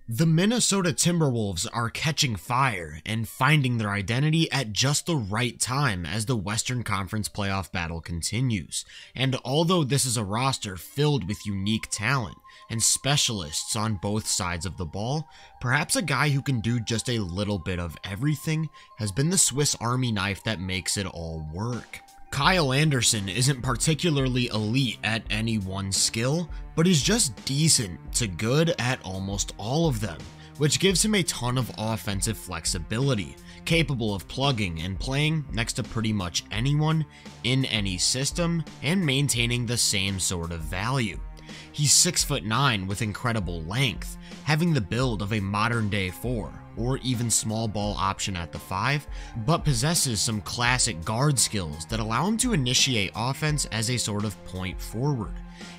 The Minnesota Timberwolves are catching fire and finding their identity at just the right time as the Western Conference playoff battle continues. And although this is a roster filled with unique talent and specialists on both sides of the ball, perhaps a guy who can do just a little bit of everything has been the Swiss Army knife that makes it all work. Kyle Anderson isn't particularly elite at any one skill, but is just decent to good at almost all of them, which gives him a ton of offensive flexibility, capable of plugging and playing next to pretty much anyone in any system and maintaining the same sort of value. He's 6'9" with incredible length, having the build of a modern day 4 or even small ball option at the 5, but possesses some classic guard skills that allow him to initiate offense as a sort of point forward.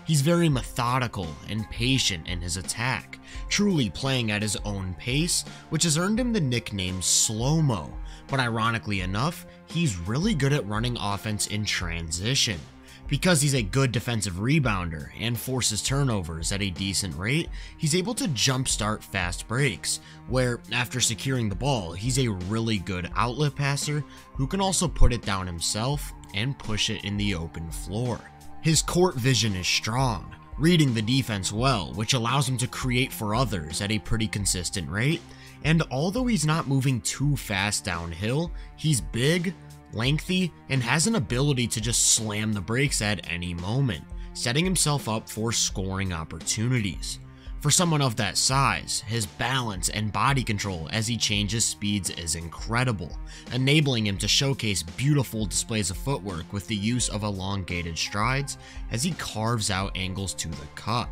He's very methodical and patient in his attack, truly playing at his own pace, which has earned him the nickname Slow-Mo, but ironically enough, he's really good at running offense in transition. Because he's a good defensive rebounder and forces turnovers at a decent rate, he's able to jumpstart fast breaks, where after securing the ball, he's a really good outlet passer who can also put it down himself and push it in the open floor. His court vision is strong, reading the defense well, which allows him to create for others at a pretty consistent rate, and although he's not moving too fast downhill, he's big, lengthy, and has an ability to just slam the brakes at any moment, setting himself up for scoring opportunities. For someone of that size, his balance and body control as he changes speeds is incredible, enabling him to showcase beautiful displays of footwork with the use of elongated strides as he carves out angles to the cup.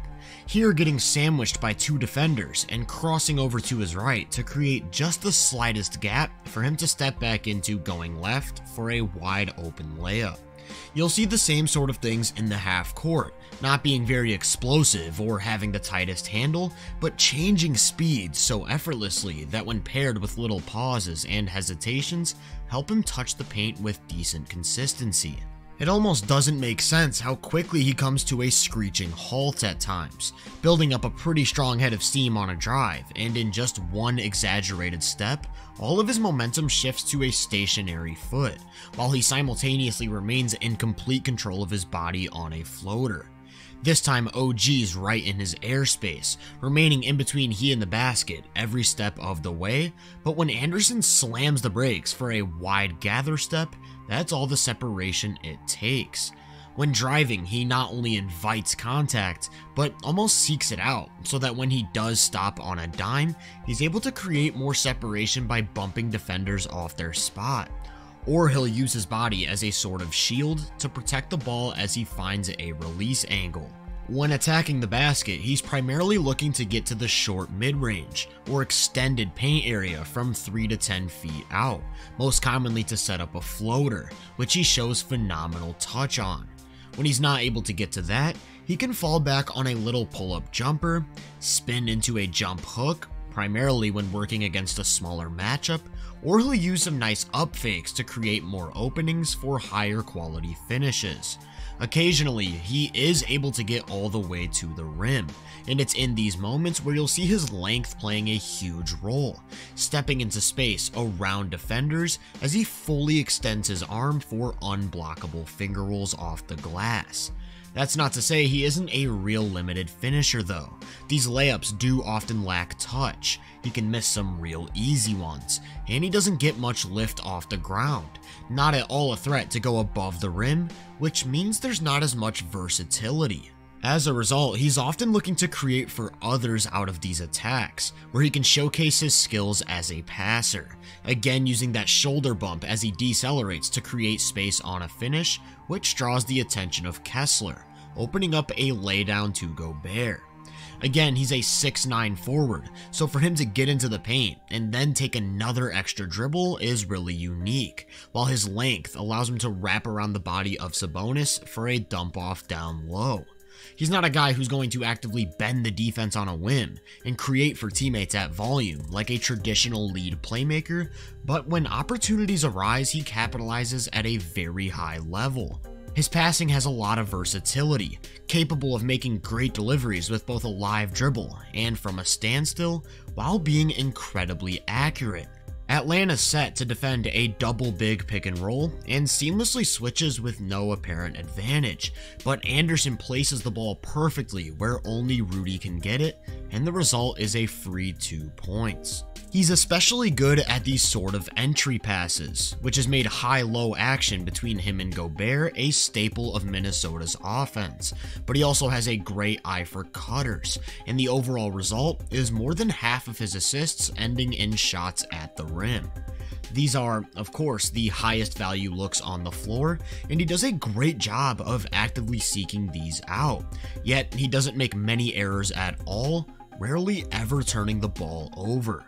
Here getting sandwiched by two defenders and crossing over to his right to create just the slightest gap for him to step back into going left for a wide open layup. You'll see the same sort of things in the half court, not being very explosive or having the tightest handle, but changing speeds so effortlessly that when paired with little pauses and hesitations, help him touch the paint with decent consistency. It almost doesn't make sense how quickly he comes to a screeching halt at times, building up a pretty strong head of steam on a drive, and in just one exaggerated step, all of his momentum shifts to a stationary foot, while he simultaneously remains in complete control of his body on a floater. This time OG's right in his airspace, remaining in between he and the basket every step of the way, but when Anderson slams the brakes for a wide gather step, that's all the separation it takes. When driving, he not only invites contact, but almost seeks it out, so that when he does stop on a dime, he's able to create more separation by bumping defenders off their spot. Or he'll use his body as a sort of shield to protect the ball as he finds a release angle. When attacking the basket, he's primarily looking to get to the short mid-range, or extended paint area from 3 to 10 feet out, most commonly to set up a floater, which he shows phenomenal touch on. When he's not able to get to that, he can fall back on a little pull-up jumper, spin into a jump hook, primarily when working against a smaller matchup, or he'll use some nice up fakes to create more openings for higher quality finishes. Occasionally, he is able to get all the way to the rim, and it's in these moments where you'll see his length playing a huge role, stepping into space around defenders as he fully extends his arm for unblockable finger rolls off the glass. That's not to say he isn't a real limited finisher though. These layups do often lack touch, he can miss some real easy ones, and he doesn't get much lift off the ground. Not at all a threat to go above the rim, which means there's not as much versatility. As a result, he's often looking to create for others out of these attacks, where he can showcase his skills as a passer, again using that shoulder bump as he decelerates to create space on a finish, which draws the attention of Kessler, opening up a laydown to Gobert. Again, he's a 6'9" forward, so for him to get into the paint and then take another extra dribble is really unique, while his length allows him to wrap around the body of Sabonis for a dump off down low. He's not a guy who's going to actively bend the defense on a whim and create for teammates at volume like a traditional lead playmaker, but when opportunities arise, he capitalizes at a very high level. His passing has a lot of versatility, capable of making great deliveries with both a live dribble and from a standstill, while being incredibly accurate. Atlanta's set to defend a double big pick and roll and seamlessly switches with no apparent advantage, but Anderson places the ball perfectly where only Rudy can get it, and the result is a free 2 points. He's especially good at these sort of entry passes, which has made high-low action between him and Gobert a staple of Minnesota's offense, but he also has a great eye for cutters, and the overall result is more than half of his assists ending in shots at the rim. These are, of course, the highest value looks on the floor, and he does a great job of actively seeking these out, yet he doesn't make many errors at all, rarely ever turning the ball over.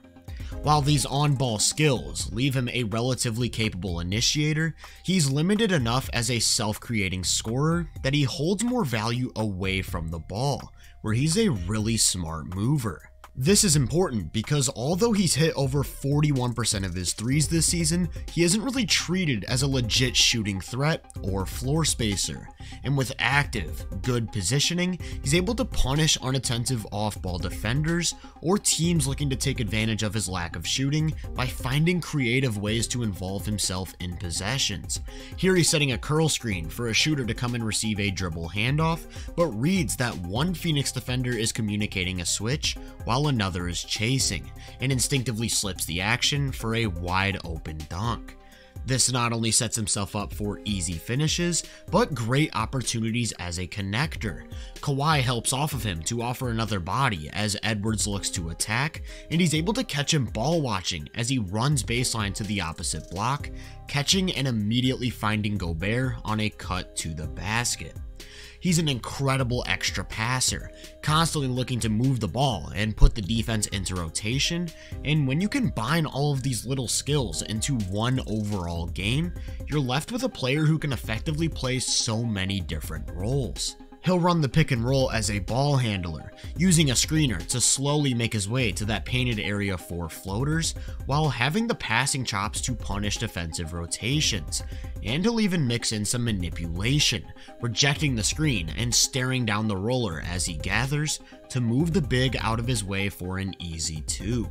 While these on-ball skills leave him a relatively capable initiator, he's limited enough as a self-creating scorer that he holds more value away from the ball, where he's a really smart mover. This is important because although he's hit over 41% of his threes this season, he isn't really treated as a legit shooting threat or floor spacer, and with active, good positioning, he's able to punish unattentive off-ball defenders or teams looking to take advantage of his lack of shooting by finding creative ways to involve himself in possessions. Here he's setting a curl screen for a shooter to come and receive a dribble handoff, but reads that one Phoenix defender is communicating a switch while another is chasing, and instinctively slips the action for a wide open dunk. This not only sets himself up for easy finishes, but great opportunities as a connector. Kawhi helps off of him to offer another body as Edwards looks to attack, and he's able to catch him ball watching as he runs baseline to the opposite block, catching and immediately finding Gobert on a cut to the basket. He's an incredible extra passer, constantly looking to move the ball and put the defense into rotation, and when you combine all of these little skills into one overall game, you're left with a player who can effectively play so many different roles. He'll run the pick and roll as a ball handler, using a screener to slowly make his way to that painted area for floaters, while having the passing chops to punish defensive rotations. And he'll even mix in some manipulation, rejecting the screen and staring down the roller as he gathers to move the big out of his way for an easy 2.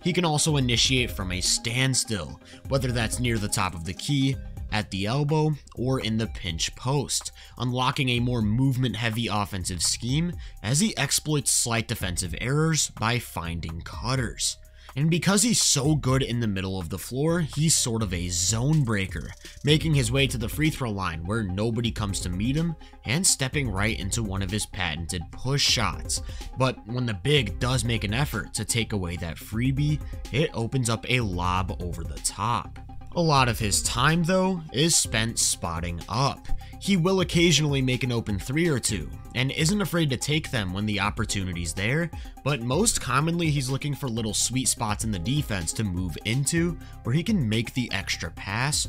He can also initiate from a standstill, whether that's near the top of the key, at the elbow, or in the pinch post, unlocking a more movement-heavy offensive scheme as he exploits slight defensive errors by finding cutters. And because he's so good in the middle of the floor, he's sort of a zone breaker, making his way to the free throw line where nobody comes to meet him, and stepping right into one of his patented push shots. But when the big does make an effort to take away that freebie, it opens up a lob over the top. A lot of his time, though, is spent spotting up. He will occasionally make an open 3 or 2, and isn't afraid to take them when the opportunity's there, but most commonly he's looking for little sweet spots in the defense to move into, where he can make the extra pass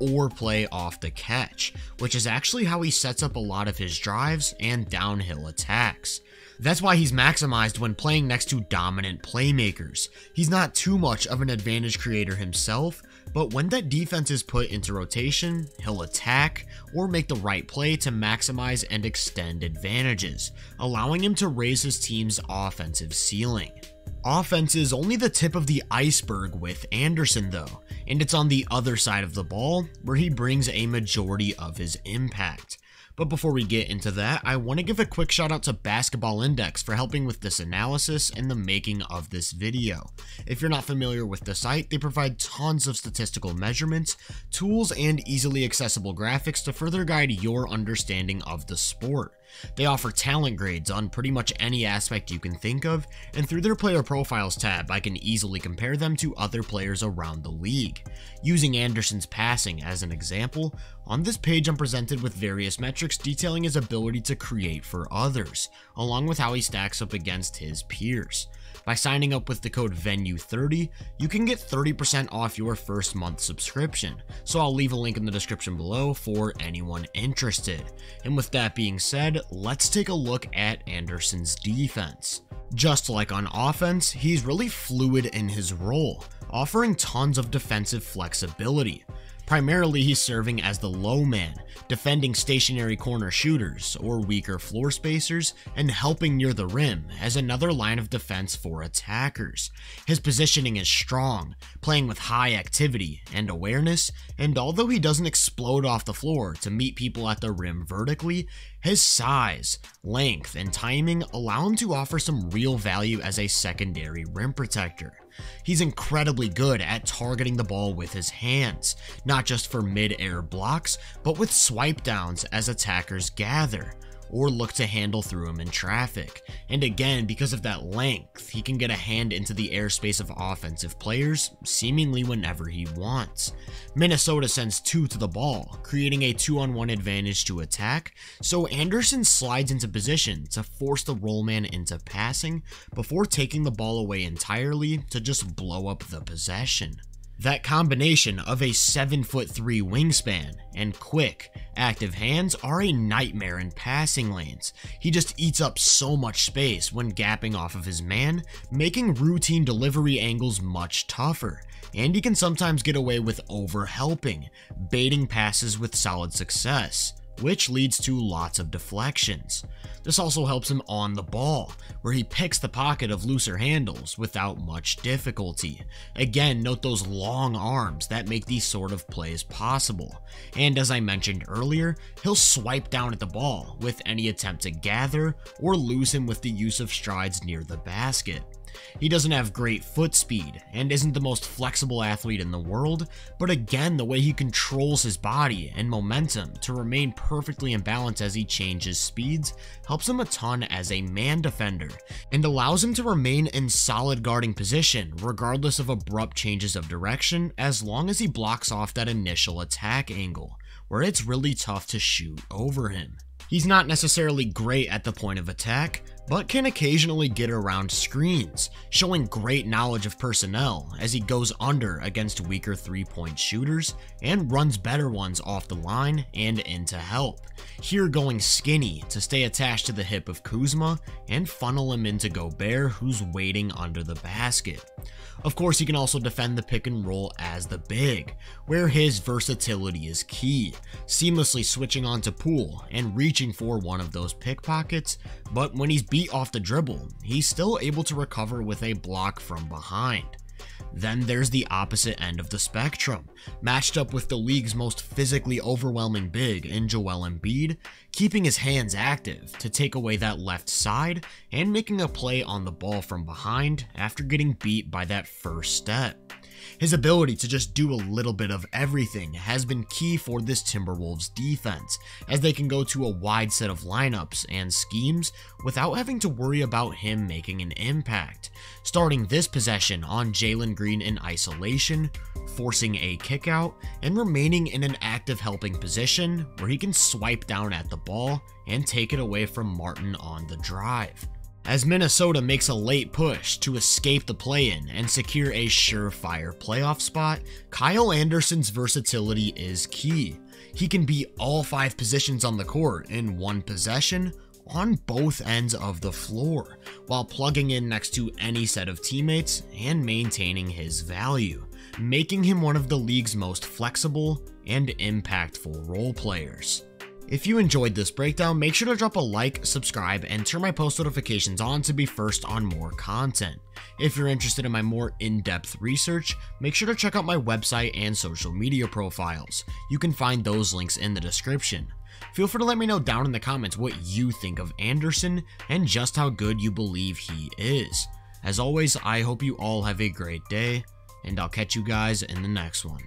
or play off the catch, which is actually how he sets up a lot of his drives and downhill attacks. That's why he's maximized when playing next to dominant playmakers. He's not too much of an advantage creator himself, but when that defense is put into rotation, he'll attack or make the right play to maximize and extend advantages, allowing him to raise his team's offensive ceiling. Offense is only the tip of the iceberg with Anderson though, and it's on the other side of the ball where he brings a majority of his impact. But before we get into that, I want to give a quick shout out to Basketball Index for helping with this analysis and the making of this video. If you're not familiar with the site, they provide tons of statistical measurements, tools, and easily accessible graphics to further guide your understanding of the sport. They offer talent grades on pretty much any aspect you can think of, and through their player profiles tab, I can easily compare them to other players around the league. Using Anderson's passing as an example, on this page I'm presented with various metrics detailing his ability to create for others, along with how he stacks up against his peers. By signing up with the code VENUE30, you can get 30% off your first month subscription, so I'll leave a link in the description below for anyone interested. And with that being said, let's take a look at Anderson's defense. Just like on offense, he's really fluid in his role, offering tons of defensive flexibility. Primarily, he's serving as the low man, defending stationary corner shooters or weaker floor spacers, and helping near the rim as another line of defense for attackers. His positioning is strong, playing with high activity and awareness, and although he doesn't explode off the floor to meet people at the rim vertically, his size, length, and timing allow him to offer some real value as a secondary rim protector. He's incredibly good at targeting the ball with his hands, not just for mid-air blocks, but with swipe downs as attackers gather, or look to handle through him in traffic. And again, because of that length, he can get a hand into the airspace of offensive players seemingly whenever he wants. Minnesota sends 2 to the ball, creating a 2-on-1 advantage to attack, so Anderson slides into position to force the roll man into passing before taking the ball away entirely to just blow up the possession. That combination of a 7'3" wingspan and quick, active hands are a nightmare in passing lanes. He just eats up so much space when gapping off of his man, making routine delivery angles much tougher. And he can sometimes get away with overhelping, baiting passes with solid success, which leads to lots of deflections. This also helps him on the ball, where he picks the pocket of looser handles without much difficulty. Again, note those long arms that make these sort of plays possible. And as I mentioned earlier, he'll swipe down at the ball with any attempt to gather or lose him with the use of strides near the basket. He doesn't have great foot speed and isn't the most flexible athlete in the world, but again, the way he controls his body and momentum to remain perfectly in balance as he changes speeds helps him a ton as a man defender and allows him to remain in solid guarding position regardless of abrupt changes of direction, as long as he blocks off that initial attack angle, where it's really tough to shoot over him. He's not necessarily great at the point of attack, but can occasionally get around screens, showing great knowledge of personnel as he goes under against weaker three-point shooters and runs better ones off the line and into help. Here going skinny to stay attached to the hip of Kuzma and funnel him into Gobert, who's waiting under the basket. Of course, he can also defend the pick and roll as the big, where his versatility is key, seamlessly switching onto Poole and reaching for one of those pickpockets, but when he's beat off the dribble, he's still able to recover with a block from behind. Then there's the opposite end of the spectrum, matched up with the league's most physically overwhelming big in Joel Embiid, keeping his hands active to take away that left side and making a play on the ball from behind after getting beat by that first step. His ability to just do a little bit of everything has been key for this Timberwolves defense, as they can go to a wide set of lineups and schemes without having to worry about him making an impact. Starting this possession on Jalen Green in isolation, forcing a kickout, and remaining in an active helping position where he can swipe down at the ball and take it away from Martin on the drive. As Minnesota makes a late push to escape the play-in and secure a surefire playoff spot, Kyle Anderson's versatility is key. He can be all 5 positions on the court in one possession on both ends of the floor, while plugging in next to any set of teammates and maintaining his value, making him one of the league's most flexible and impactful role players. If you enjoyed this breakdown, make sure to drop a like, subscribe, and turn my post notifications on to be first on more content. If you're interested in my more in-depth research, make sure to check out my website and social media profiles. You can find those links in the description. Feel free to let me know down in the comments what you think of Anderson and just how good you believe he is. As always, I hope you all have a great day, and I'll catch you guys in the next one.